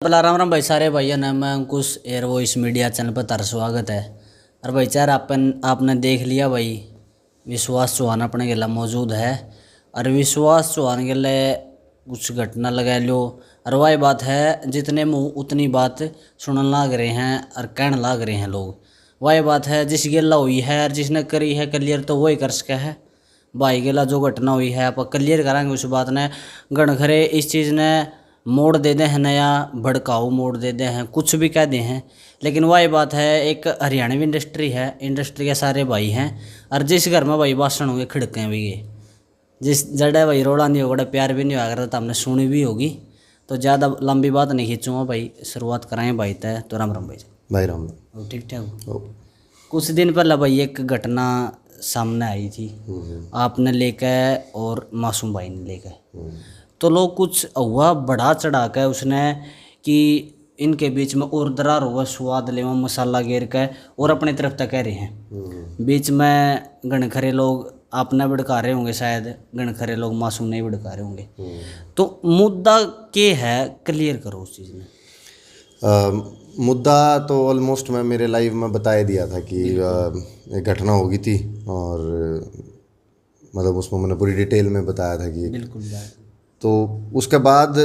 राम राम भाई सारे भाइयों ने मैं अंकुश एयर वॉइस मीडिया चैनल पर तार स्वागत है। और भाई चार आपने देख लिया भाई विश्वास चौहान अपने गेला मौजूद है। और विश्वास चौहान गेले कुछ घटना लगा लो और वही बात है जितने मुँह उतनी बात सुनने लाग रहे हैं और कहने लाग रहे हैं लोग। वही बात है जिस गेला हुई है और जिसने करी है क्लियर तो वही कर सके है। भाई गेला जो घटना हुई है आप क्लियर कराएंगे उस बात ने गणखरे इस चीज़ ने मोड़ दे दे हैं नया भड़काऊ मोड़ दे दे हैं कुछ भी कह दे हैं। लेकिन वही बात है एक हरियाणवी इंडस्ट्री है, इंडस्ट्री के सारे भाई हैं और जिस घर में भाई भाषण होंगे खिड़कें भी गए जिस जड़े भाई रोड़ा नहीं होगा प्यार भी नहीं होगा तो हमने सुनी भी होगी। तो ज़्यादा लंबी बात नहीं खींचूँगा भाई, शुरुआत कराएं भाई तय तो राम राम भाई। भाई राम राम। ठीक ठाक। कुछ दिन पहले भाई एक घटना सामने आई थी आपने लेके और मासूम भाई ने लेके। तो लोग कुछ हुआ बढ़ा चढ़ा कर उसने कि इनके बीच में और दरार हुआ स्वाद ले मसाला गिर के और अपनी तरफ तक कह रहे हैं। बीच में गणखरे लोग आपने भड़का रहे होंगे, शायद गणखरे लोग मासूम नहीं भड़का रहे होंगे। तो मुद्दा क्या है क्लियर करो उस चीज़ में। मुद्दा तो ऑलमोस्ट मैं मेरे लाइव में बता दिया था कि एक घटना हो गई थी और मतलब उसमें मैंने पूरी डिटेल में बताया था कि बिल्कुल। तो उसके बाद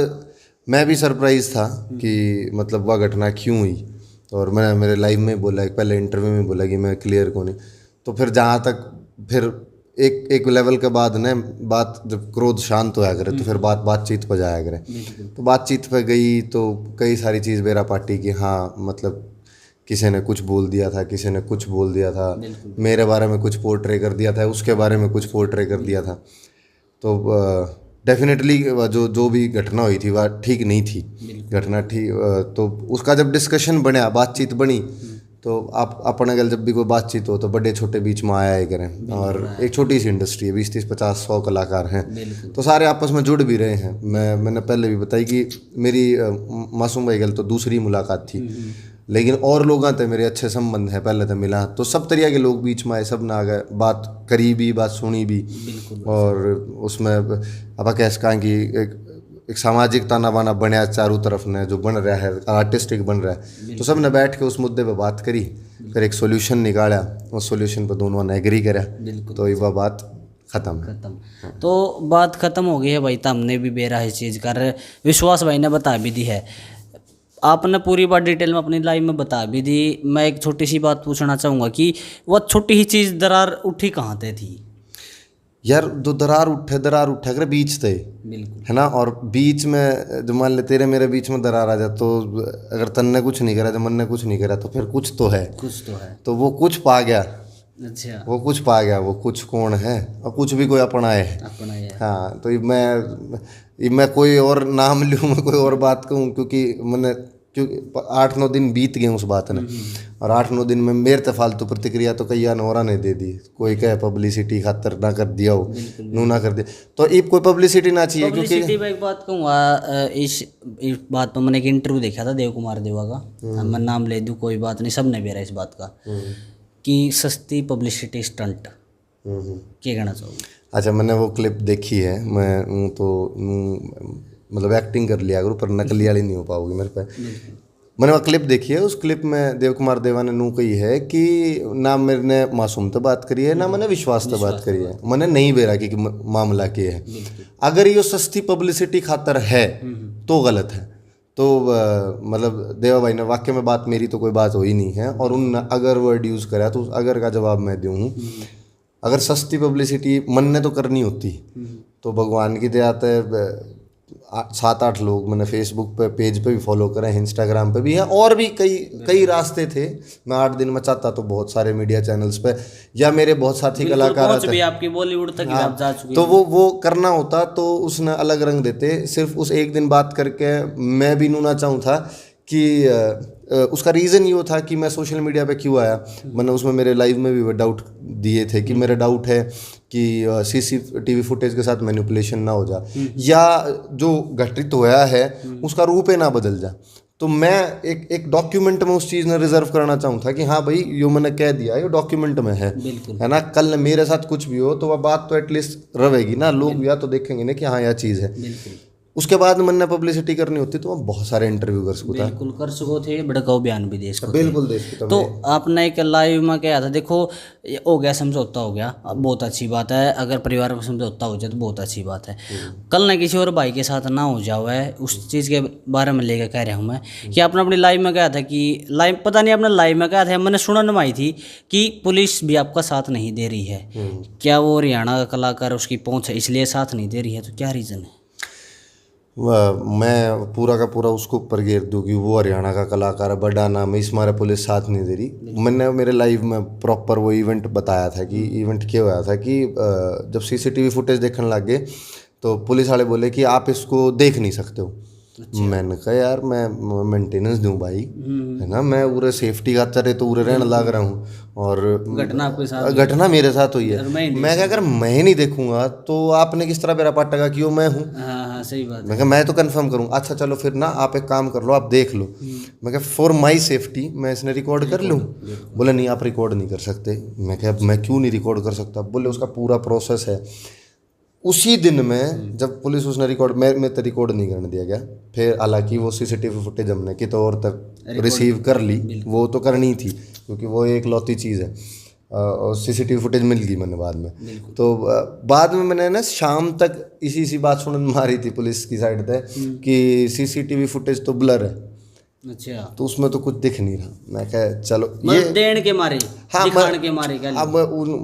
मैं भी सरप्राइज था कि मतलब वह घटना क्यों हुई। और मैंने मेरे लाइव में बोला, पहले इंटरव्यू में बोला कि मैं क्लियर कौन नहीं। तो फिर जहाँ तक फिर एक लेवल के बाद ने बात जब क्रोध शांत होया करे तो फिर बातचीत पर जाया करे। तो बातचीत पे गई तो कई सारी चीज़ बेरा पार्टी की, हाँ मतलब किसी ने कुछ बोल दिया था, किसी ने कुछ बोल दिया था, मेरे बारे में कुछ पोर्ट्रे कर दिया था, उसके बारे में कुछ पोर्ट्रे कर दिया था। तो डेफिनेटली जो भी घटना हुई थी वह ठीक नहीं थी घटना ठीक। तो उसका जब डिस्कशन बना, बातचीत बनी, तो आप अपने गल जब भी कोई बातचीत हो तो बड़े छोटे बीच में आया ही करें। और एक छोटी सी इंडस्ट्री है, 20-30-50-100 कलाकार हैं तो सारे आपस में जुड़ भी रहे हैं। मैंने पहले भी बताई कि मेरी मासूम भाई गल तो दूसरी मुलाकात थी, लेकिन और लोगों से मेरे अच्छे संबंध हैं, पहले तो मिला तो सब तरह के लोग बीच में आए, सब ना आ गए, बात करी भी, बात सुनी भी। और उसमें आप कह सकें कि एक सामाजिक ताना बाना बनया चारों तरफ ने जो बन रहा है, आर्टिस्टिक बन रहा है। तो सब ने बैठ के उस मुद्दे पे बात करी, फिर एक सोल्यूशन निकाला, उस सोल्यूशन पर दोनों ने एग्री करा, तो वह बात खत्म। तो बात खत्म हो गई है भाई। तो हमने भी बेरा इस चीज़ कर विश्वास भाई ने बता भी दी है, आपने पूरी बात डिटेल में अपनी लाइव में बता भी दी। मैं एक छोटी सी बात पूछना चाहूँगा कि वह छोटी ही चीज़ दरार उठी कहाँ से थी यार? जो दरार उठे अगर बीच थे, बिल्कुल है ना। और बीच में जो मान ले तेरे मेरे बीच में दरार आ जाए तो अगर तन ने कुछ नहीं करा, जब मन ने कुछ नहीं करा, तो फिर कुछ तो है। तो वो कुछ पा गया। अच्छा, वो कुछ पा गया, वो कुछ कौन है? और कुछ भी कोई अपना है। हाँ, तो मैं कोई और नाम लूँ, मैं कोई और बात कहूँ, क्योंकि 8-9 दिन बीत गए उस बात ने। और 8-9 दिन में मेरे तो फालतू प्रतिक्रिया तो कई नौरा ने दे दी। कोई कहे पब्लिसिटी खातर ना कर दिया हो, नू ना कर दिया, तो ये कोई पब्लिसिटी ना चाहिए। क्योंकि मैं एक बात कहूँगा, इस बात पर मैंने एक इंटरव्यू देखा था देव कुमार देवा का, मैं नाम ले दूँ कोई बात नहीं, सब ने बेरा इस बात का कि सस्ती पब्लिसिटी स्टंट। क्या कहना चाहोगे? अच्छा, मैंने वो क्लिप देखी है। मैं तो मतलब एक्टिंग कर लिया करूँ पर नकली वाली नहीं हो पाओगी मेरे पे। मैंने वो क्लिप देखी है, उस क्लिप में देव कुमार देवा ने नू कही है कि ना मेरे ने मासूम तो बात करी है, ना मैंने विश्वास तो बात करी है, मैंने नहीं बेरा कि मामला क्या है। अगर ये सस्ती पब्लिसिटी खातर है तो गलत है। तो मतलब देवा भाई ने वाक्य में बात, मेरी तो कोई बात हो ही नहीं है। और उन अगर वर्ड यूज़ करा तो अगर का जवाब मैं दूँ, अगर सस्ती पब्लिसिटी मन ने तो करनी होती तो भगवान की दया से 7-8 लोग मैंने फेसबुक पे पेज पे भी फॉलो करे हैं, इंस्टाग्राम पे भी हैं, और भी कई रास्ते थे। मैं 8 दिन में चाहता तो बहुत सारे मीडिया चैनल्स पे या मेरे बहुत साथी कलाकार भी आपकी बॉलीवुड तक आप जा चुके, तो वो करना होता तो उसने अलग रंग देते। सिर्फ उस एक दिन बात करके मैं भी नूना चाहूँ था कि उसका रीज़न ये था कि मैं सोशल मीडिया पे क्यों आया। मैंने उसमें मेरे लाइव में भी डाउट दिए थे कि मेरा डाउट है कि CCTV फुटेज के साथ मैनिपुलेशन ना हो जाए या जो घटित होया है उसका रूप ही ना बदल जाए। तो मैं एक डॉक्यूमेंट में उस चीज़ ने रिजर्व करना चाहूँ था कि हाँ भाई यो मैंने कह दिया, ये डॉक्यूमेंट में है ना। कल मेरे साथ कुछ भी हो तो वह बात तो एटलीस्ट रहेगी ना, लोग या तो देखेंगे ना कि हाँ यह चीज़ है। उसके बाद मैंने पब्लिसिटी करनी होती तो मैं बहुत सारे इंटरव्यू कर सकता। बिल्कुल कर सको थे, भड़काऊ बयान भी दे सको थे। बिल्कुल दे सकता। तो आपने एक लाइव में क्या था, देखो ये हो गया, समझौता हो गया, अब बहुत अच्छी बात है। अगर परिवार में समझौता हो जाए तो बहुत अच्छी बात है। कल ना किसी और भाई के साथ ना हो जाओ है, उस चीज़ के बारे में लेकर कह रहा हूँ मैं कि आपने अपनी लाइव में कहा था कि लाइव, पता नहीं आपने लाइव में कहा था, मैंने सुना नमाई थी कि पुलिस भी आपका साथ नहीं दे रही है। क्या वो हरियाणा का कलाकार, उसकी पहुँच है इसलिए साथ नहीं दे रही है? तो क्या रीज़न है? मैं पूरा का पूरा उसको ऊपर घेर दूँ कि वो हरियाणा का कलाकार है, बड़ा नाम है, इस मारे पुलिस साथ नहीं दे रही। मैंने मेरे लाइव में प्रॉपर वो इवेंट बताया था कि इवेंट क्या हुआ था कि जब सीसीटीवी फुटेज देखने लग गए तो पुलिस वाले बोले कि आप इसको देख नहीं सकते हो। मैंने कहा यार मैं मेंटेनेंस दूं भाई, है ना, मैं पूरे सेफ्टी खातर तो पूरे रहने लग रहा हूँ और घटना आपके साथ, घटना मेरे साथ हुई है। मैं क्या, अगर मैं नहीं देखूंगा तो आपने किस तरह मेरा पाटेगा कि वो मैं हूँ? हाँ सही बात है। मैं कहा मैं तो कंफर्म करूँगा। अच्छा चलो फिर ना आप एक काम कर लो, आप देख लो। मैं कहा फॉर माई सेफ्टी मैं इसने रिकॉर्ड कर लूँ? बोले नहीं आप रिकॉर्ड नहीं कर सकते। मैं कहा मैं क्यों नहीं रिकॉर्ड कर सकता? बोले उसका पूरा प्रोसेस है। उसी दिन में जब पुलिस उसने रिकॉर्ड, मैं तो रिकॉर्ड नहीं करने दिया गया। फिर हालांकि वो सीसीटीवी फुटेज हमने कितने और तक रिसीव कर ली, वो तो करनी थी क्योंकि वो एक लौती चीज़ है। और सीसीटीवी फुटेज मिल गई मैंने बाद में। तो बाद में मैंने ना शाम तक इसी बात सुनने मारी थी पुलिस की साइड पे कि सीसीटीवी फुटेज तो ब्लर है। अच्छा, तो उसमें तो कुछ दिख नहीं रहा। मैं कहा चलो ये देण के मारे, हाँ, दिखाने के मारे क्या? अब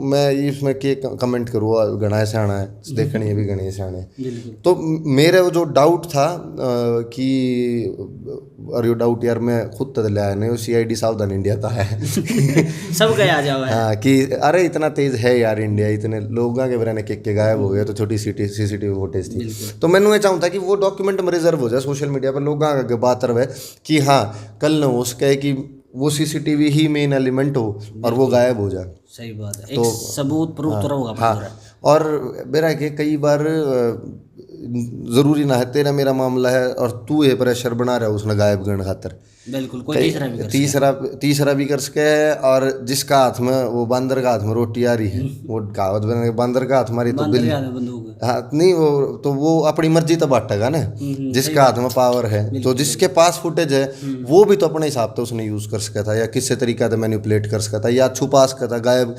मैं इसमें के कमेंट करूँगा, गणेश आना है देखने, ये भी गणेश आना है। तो मेरे वो जो डाउट था कि और ये डाउट यार मैं खुद तक ले आया नहीं, CID सावधान इंडिया था है सब गया आ जाओ है। हाँ कि अरे इतना तेज है यार इंडिया, इतने लोगों के बराने के गायब हो गए, तो छोटी सीसीटीवी फुटेज थी। तो मैंने ये चाहूँ था कि वो डॉक्यूमेंट में रिजर्व हो जाए सोशल मीडिया पर, लोगों आगे बात रहे कि हाँ कल न हो उसके कि वो सीसीटीवी ही मेन एलिमेंट हो और वो गायब हो जाए। सही बात है, एक सबूत प्रूफ तो होगा। हाँ, और मेरा कि कई बार ज़रूरी ना है तेरा मेरा मामला है और तू ये प्रेशर बना रहा है उसने गायब करने खातर। बिल्कुल, कोई तीसरा भी कर सके है। और जिसका हाथ में वो बंदर का हाथ में रोटी आ रही है, वो कहावत बना के बंदर का हाथ मारी तो बिल्ली, हाँ नहीं वो तो वो अपनी मर्जी तो बांटेगा ना। जिसका हाथ में पावर है, तो जिसके पास फुटेज है वो भी तो अपने हिसाब से उसने यूज़ कर सका था या किसी तरीका से मैनिपुलेट कर सका था या छुपा सका था गायब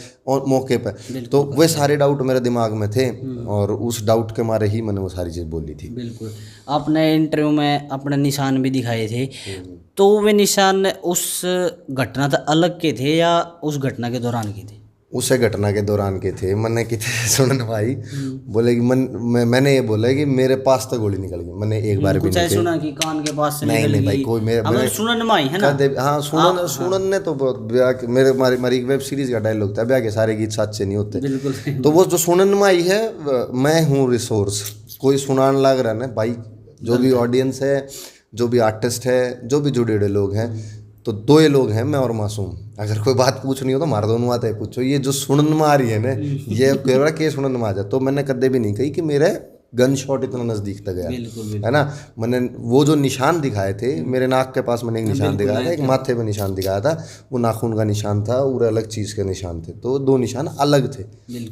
मौके पर। तो वे सारे डाउट मेरे दिमाग में थे और उस डाउट के मारे ही मैंने वो सारी चीज़ बोली थी। बिल्कुल, आपने इंटरव्यू में अपने निशान भी दिखाए थे, तो वे निशान उस घटना से अलग के थे या उस घटना के दौरान के थे? उस घटना के दौरान के थे। मैंने कितने सुनन भाई बोले कि मैंने ये बोला कि मेरे पास तो गोली निकल गई। मैंने एक बार भी नहीं सुना कि कान के पास से नहीं निकल भाई, कोई मेरे सुनन में आई है ना। हाँ सुनन ने तो मेरे हमारी वेब सीरीज का डायलॉग था, ब्याह के सारे गीत सच्चे नहीं होते। बिल्कुल। तो वो जो सुनन में आई है, मैं हूँ रिसोर्स, कोई सुनान लग रहा है ना भाई। जो भी ऑडियंस है, जो भी आर्टिस्ट है, जो भी जुड़े हुए लोग हैं, तो दो ये लोग हैं, मैं और मासूम। अगर कोई बात पूछनी हो तो मार दोनों बातें पूछो। ये जो सुनन में आ रही है ना, ये कह रहा के सुनन में आ जाए, तो मैंने कदे भी नहीं कही कि मेरे गन शॉट इतना नज़दीक तक गया। बिल्कुल। है ना। मैंने वो जो निशान दिखाए थे, मेरे नाक के पास मैंने एक निशान दिखाया था, एक माथे पे निशान दिखाया था, वो नाखून का निशान था और अलग चीज़ के निशान थे। तो दो निशान अलग थे,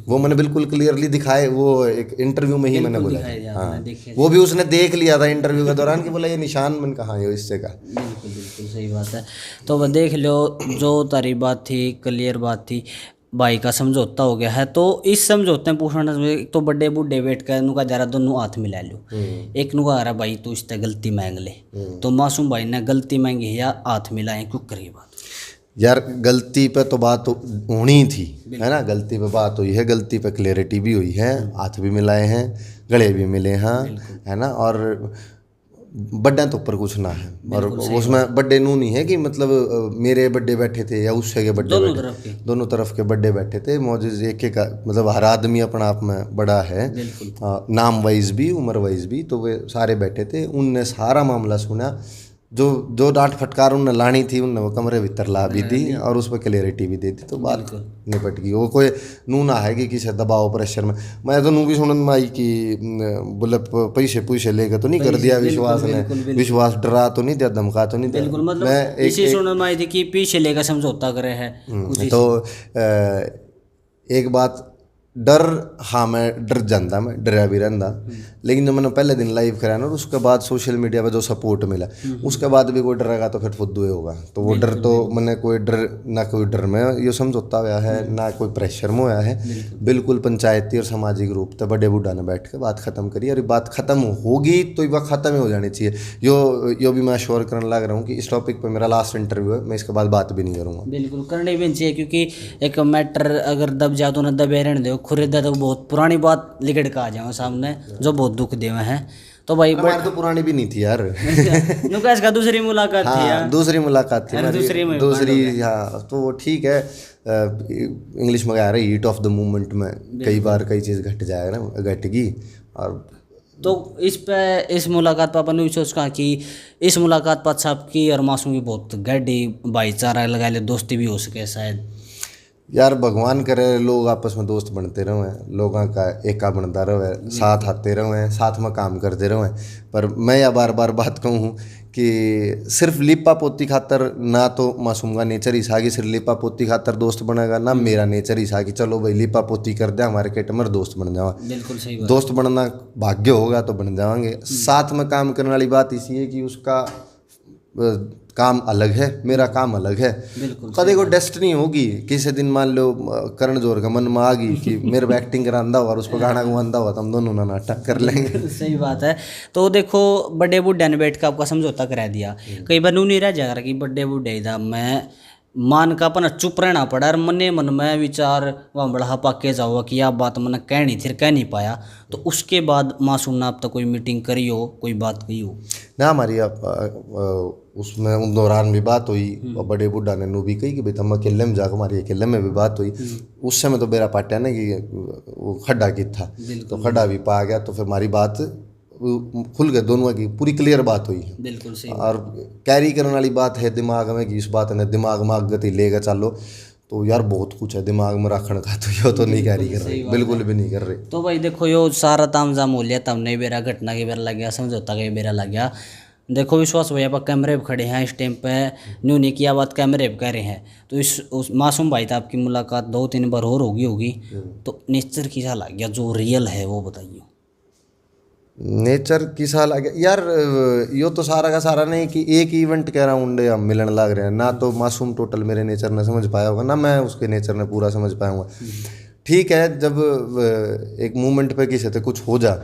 वो मैंने बिल्कुल क्लियरली दिखाए। वो एक इंटरव्यू में ही मैंने बोला, हाँ वो भी उसने देख लिया था इंटरव्यू के दौरान कि बोला ये निशान, मैंने कहा ये इससे का। बिल्कुल सही बात है। तो वह देख लो, जो तारी बात थी, क्लियर बात थी, भाई का समझौता हो गया है। तो इस समझौते में पूछना तो बड़े बूढ़े बैठ कर नुका जरा दोनों हाथ मिला लो। एक नुका आ रहा भाई तू इससे गलती मांग ले, तो मासूम भाई ने गलती मांगी या हाथ मिलाए, क्यों करिए बात? यार गलती पे तो बात होनी थी, है ना। गलती पे बात हुई है, गलती पे क्लियरिटी भी हुई है, हाथ भी मिलाए हैं, गले भी मिले हैं, है ना। और बड्डे तो ऊपर कुछ ना है, और उसमें बड्डे नू नहीं है कि मतलब मेरे बड्डे बैठे थे या उससे के बड्डे बैठे, दोनों तरफ के बड्डे बैठे थे। मौजूद एक एक मतलब हर आदमी अपना आप में बड़ा है, नाम वाइज भी, उम्र वाइज भी। तो वे सारे बैठे थे, उनने सारा मामला सुना। जो डांट फटकार उनने लानी थी, उनने वो कमरे भीतर ला भी दी और उस पर क्लियरिटी भी दे दी। तो बात निपट गई। वो कोई नू ना है कि किसी दबाव प्रेशर में। मैं तो नू भी सुनन में आई कि बोले पैसे लेकर तो नहीं कर दिया विश्वास ने, विश्वास डरा तो नहीं दिया, धमका तो नहीं दिया। बिल्कुल, मतलब इसी सुनन में आई थी कि पीछे लेकर समझौता करे है। तो एक बात डर, हाँ मैं डर जाता, मैं डरा भी रहता, लेकिन जब मैंने पहले दिन लाइव कराया ना और उसके बाद सोशल मीडिया पे जो सपोर्ट मिला उसके बाद भी कोई डरेगा तो फिर फुद्दू ही होगा। तो वो डर तो मैंने कोई डर में ये समझौता हुआ है ना कोई प्रेशर में हुआ है। बिल्कुल पंचायती और सामाजिक रूप से बड़े बूढ़ा ने बैठ के बात खत्म करी और बात खत्म होगी तो ये खत्म ही हो जानी चाहिए। यो भी मैं श्योर करने लग रहा हूँ कि इस टॉपिक पर मेरा लास्ट इंटरव्यू है, मैं इसके बाद बात भी नहीं करूँगा। बिल्कुल करनी भी चाहिए, क्योंकि एक मैटर अगर दब जाओ तो ना दबे रहने दो, खुरेदा तो बहुत पुरानी बात लिकड़ के आ जाओ सामने जो बहुत दुख देवे हैं। तो भाई हमारी तो पुरानी भी नहीं थी यार। नुकाश का दूसरी मुलाकात थी यार। दूसरी मुलाकात थी दूसरी दूसरी हाँ, तो वो ठीक है। इंग्लिश में कह रहे हीट ऑफ द मोमेंट में कई बार कई चीज़ घट जाएगा ना, घटेगी। और तो इस मुलाकात पर अपन सोच कहा कि इस मुलाकात पर अच्छा आपकी और मासूम की बहुत गड्डी भाईचारा लगा ले, दोस्ती भी हो सके शायद। यार भगवान करे लोग आपस में दोस्त बनते रहे, लोगों का एका बनता रहे, साथ आते रहे, साथ में काम करते रहे। पर मैं यह बार बार बात कहूँ कि सिर्फ लिपा पोती खातर ना तो मासूम का नेचर ही सा कि सिर्फ लिपा पोती खातर दोस्त बनेगा, ना मेरा नेचर ही सा कि चलो भाई लिपा पोती कर दे हमारे केट में दोस्त बन जावा। बिल्कुल सही बात। दोस्त बनना भाग्य होगा तो बन जाएंगे। साथ में काम करने वाली बात इसी है कि उसका काम अलग है, मेरा काम अलग है। कभी कोई डेस्टिनी होगी, किसी दिन मान लो करण जोहर का मन में आ गई कि मेरे को एक्टिंग करांदा हुआ और उसको गाना गुआंदा हुआ तो हम दोनों ना नाटक कर लेंगे। सही बात है। तो देखो बड़े बूढ़े ने बैठ कर आपका समझौता करा दिया, कई बार नू नहीं रह जाएगा कि बड़े बूढ़े था मैं मान का अपन चुप रहना पड़ा और मने मन में विचार वहाँ बड़ा पाके जाओ कि यह बात मैंने कह नहीं थी, कह नहीं पाया। तो उसके बाद मासूम ने अब तक कोई मीटिंग करी हो, कोई बात कही हो ना हमारी? उसमें उन दौरान भी बात हुई और बड़े बूढ़ा ने नू भी कही कि भाई हम अकेले में जाकर हमारी अकेले में भी बात हुई। उस समय तो बेरा पाटिया ना कि वो खड्डा की था, तो खड्डा भी पा गया, तो फिर हमारी बात खुल गए, दोनों की पूरी क्लियर बात हुई है। बिल्कुल सही। और कैरी करने वाली बात है दिमाग में कि इस बात ने दिमाग में गति लेगा चलो, तो यार बहुत कुछ है दिमाग में रखने का, तो यो तो नहीं कैरी कर रहे, बिल्कुल भी नहीं कर रहे। तो भाई देखो यो सारा तामझाम हो लिया, तब नहीं बेरा घटना के बेरा लग गया, समझौता के बेरा लग गया। देखो विश्वास भैया पर कैमरे पे खड़े हैं इस टाइम पे, न्यू ने किया बात कैमरे पे कह रहे हैं। तो उस मासूम भाई था आपकी मुलाकात 2-3 बार और होगी, तो नेचर किसा लग गया जो रियल है वो बताइए। नेचर किसा लग गया यार, यो तो सारा का सारा नहीं कि एक इवेंट के राउंड हम मिलन लग रहे हैं ना, तो मासूम टोटल मेरे नेचर ने समझ पाया होगा ना मैं उसके नेचर ने पूरा समझ पाया हूँ। ठीक है, जब एक मोमेंट पे किसी से कुछ हो जा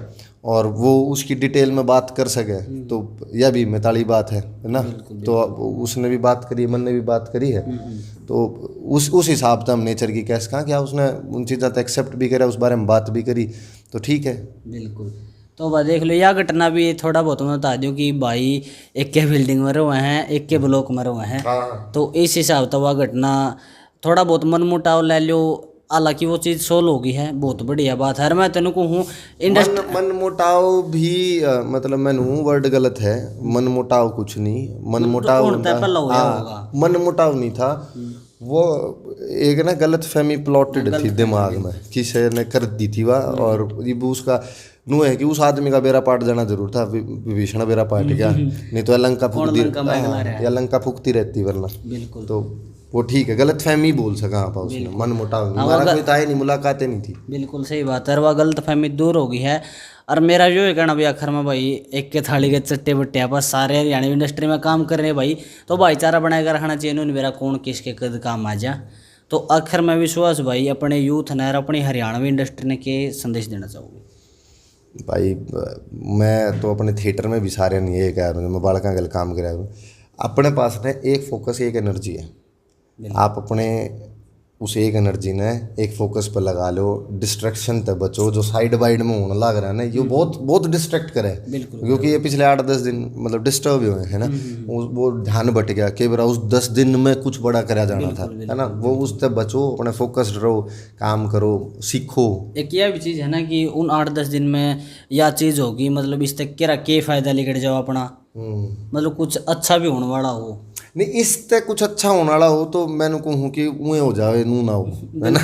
और वो उसकी डिटेल में बात कर सके तो यह भी मिताली बात है ना। तो उसने भी बात करी, मन ने भी बात करी है, तो उस हिसाब से हम नेचर की कैस कहा क्या उसने उन चीज़ों को एक्सेप्ट भी करा, उस बारे में बात भी करी, तो ठीक है। बिल्कुल। तो भाई देख लो यह घटना भी थोड़ा बहुत मैं बता दूँ कि भाई एक के बिल्डिंग में रहे हैं, एक के ब्लॉक में रहे हैं, तो इस हिसाब से वह घटना थोड़ा बहुत मन मुटाव ले लो, हालांकि वो चीज़ सोल्व होगी है, बहुत बढ़िया बात है। मैं तेन को हूँ मन मुटाव भी मतलब मैं हूँ वर्ड गलत है, मन मुटाव कुछ नहीं, मन मुटाव मन मुटाव नहीं था, वो एक ना गलत फहमी प्लॉटेड थी दिमाग में, किसी ने कर दी थी वह, और ये उसका नू है कि उस आदमी का बेरा पाट जाना जरूर था, विभीषण बेरा पाट गया, नहीं तो लंका फूकती रहती वरना। बिल्कुल। तो वो ठीक है, गलत फहमी बोल सका आप उसने, मन मुटाव नहीं, हमारा कोई था ही नहीं, मुलाकातें नहीं थी। बिल्कुल सही बात है, वह गलत फहमी दूर हो गई है। और मेरा जो है कहना भाई आखिर में भाई एक के थाली के चट्टे बट्टे पर सारे हरियाणवी इंडस्ट्री में काम कर रहे हैं भाई, तो भाईचारा बनाकर रखना चाहिए, उन्होंने मेरा कौन किसके कद काम आ जा। तो आखिर में विश्वास भाई अपने यूथ ने और अपनी हरियाणवी इंडस्ट्री ने के संदेश देना चाहूँगी? भाई मैं तो अपने थिएटर में भी सारे नहीं ये कह रहा हूँ, मैं बालका गल काम कर रहा हूँ, अपने पास ने एक फोकस एक एनर्जी है, आप अपने उस एक एनर्जी ने एक फोकस पर लगा लो, डिस्ट्रैक्शन तक बचो, जो साइड वाइड में होने लग रहा है ना ये बहुत बहुत डिस्ट्रैक्ट करे, क्योंकि ये पिछले 8-10 दिन मतलब डिस्टर्ब हुए हैं ना, वो ध्यान बट गया कि बरा उस 10 दिन में कुछ बड़ा करा जाना था, है ना, वो उस तक बचो, अपने फोकस्ड रहो, काम करो, सीखो। एक यह भी चीज़ है ना कि उन 8-10 दिन में यह चीज़ होगी, मतलब इस तक क्या फ़ायदा लेकर जाओ अपना, मतलब कुछ अच्छा भी होने वाला हो नहीं, इस तक कुछ अच्छा होने वाला हो तो मैंने कहूँ कि उए हो जाओ, नू ना हो, है ना,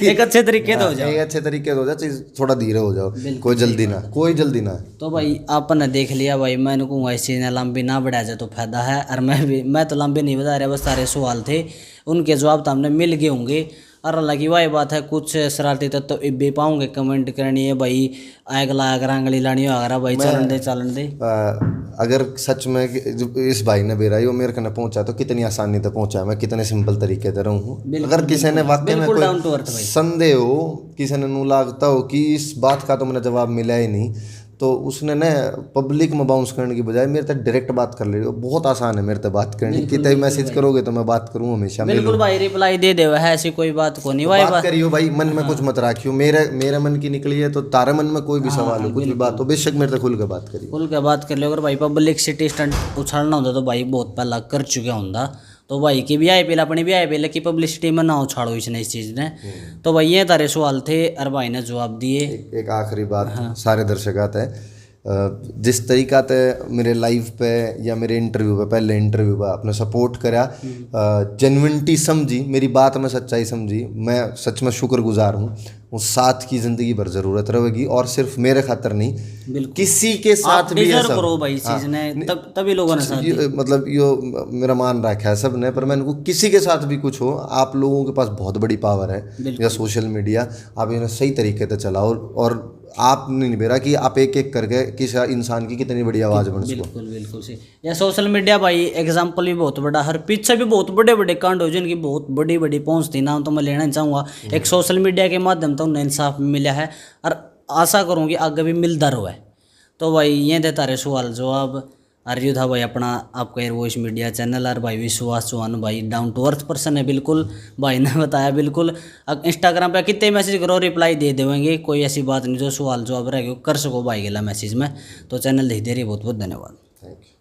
एक अच्छे तरीके से हो जाओ, एक अच्छे तरीके से हो जाओ, चीज़ थोड़ा धीरे हो जाओ, कोई जल्दी ना। तो भाई आपने देख लिया भाई, मैंने कहूँ ऐसी चीज़ें लंबी ना बढ़ा जाए तो फायदा है, और मैं तो लंबे नहीं बता रहा, बस सारे सवाल थे उनके जवाब तो हमने मिल गए होंगे। और हालांकि वही बात है कुछ शरारती तत्व तो भी पाऊंगे कमेंट करनी है भाई अगला अगर आंगली लानी हो अगर भाई चलन दे अगर सच में जो इस भाई ने बेरा वो मेरे कने पहुंचा तो कितनी आसानी से पहुंचा, मैं कितने सिंपल तरीके से रहूं हूँ। अगर किसी ने वाकई में कोई संदेह हो, किसी ने नू लागता हो कि इस बात का तो मैंने जवाब मिला ही नहीं, तो उसने न पब्लिक में बाउंस करने की बजाय मेरे तक डायरेक्ट बात कर ले। बहुत आसान है मेरे तक बात करनी, कितने मैसेज करोगे तो मैं बात करूँ हमेशा। बिल्कुल भाई रिप्लाई दे देवा है, ऐसी कोई बात को नहीं। बात करियो भाई, मन में कुछ मत रखियो। मेरे मन की निकली है तो तारे मन में कोई भी सवाल हो, कुछ भी बात हो, बेशक मेरे तक खुल के बात करियो, खुल के बात कर लो। अगर भाई पब्लिक सिटी स्टंट उछालना होता तो भाई बहुत पहला कर चुका होंगे। तो भाई की भी आए पहले अपनी भी आए पहले की पब्लिसिटी में ना उछाड़ो इसने इस चीज़ ने। तो भाई ये तारे सवाल थे और भाई ने जवाब दिए। एक आखिरी बात सारे दर्शक आते हैं, जिस तरीका से मेरे लाइव पे या मेरे इंटरव्यू पे, पहले इंटरव्यू पे आपने सपोर्ट करा, जेन्युइनिटी समझी, मेरी बात में सच्चाई समझी, मैं सच में शुक्रगुजार हूँ। उस साथ की ज़िंदगी भर ज़रूरत रहेगी और सिर्फ मेरे खातर नहीं, किसी के साथ भी ऐसा करो भाई चीज़ ने तभी लोगों ने साथ मतलब यो मेरा मान रखा है सब ने। पर मैंने को किसी के साथ भी कुछ हो, आप लोगों के पास बहुत बड़ी पावर है या सोशल मीडिया, आप इन्हें सही तरीके से चलाओ और आप नहीं बेरा कि आप एक एक करके किसी इंसान की कितनी बड़ी आवाज़ बन सको। बिल्कुल बिल्कुल सही। या सोशल मीडिया भाई एग्जाम्पल भी बहुत बड़ा, हर पीछे भी बहुत बड़े बड़े कांड हो जिनकी बहुत बड़ी बड़ी पहुंच थी, नाम तो मैं लेना चाहूँगा। एक सोशल मीडिया के माध्यम तो उन्हें इंसाफ मिला है और आशा करूँ कि आगे भी मिलता रहो है। तो भाई ये देता रहे सवाल जवाब। और ये था भाई अपना आपका एयर वॉइस मीडिया चैनल। और भाई विश्वास चौहान भाई डाउन टू अर्थ पर्सन है बिल्कुल, भाई ने बताया बिल्कुल। इंस्टाग्राम पे कितने मैसेज करो रिप्लाई दे देंगे, कोई ऐसी बात नहीं। जो सवाल जवाब रहेगा कर सको भाई गेला मैसेज में। तो चैनल देख दे रही, बहुत बहुत धन्यवाद। Thank you.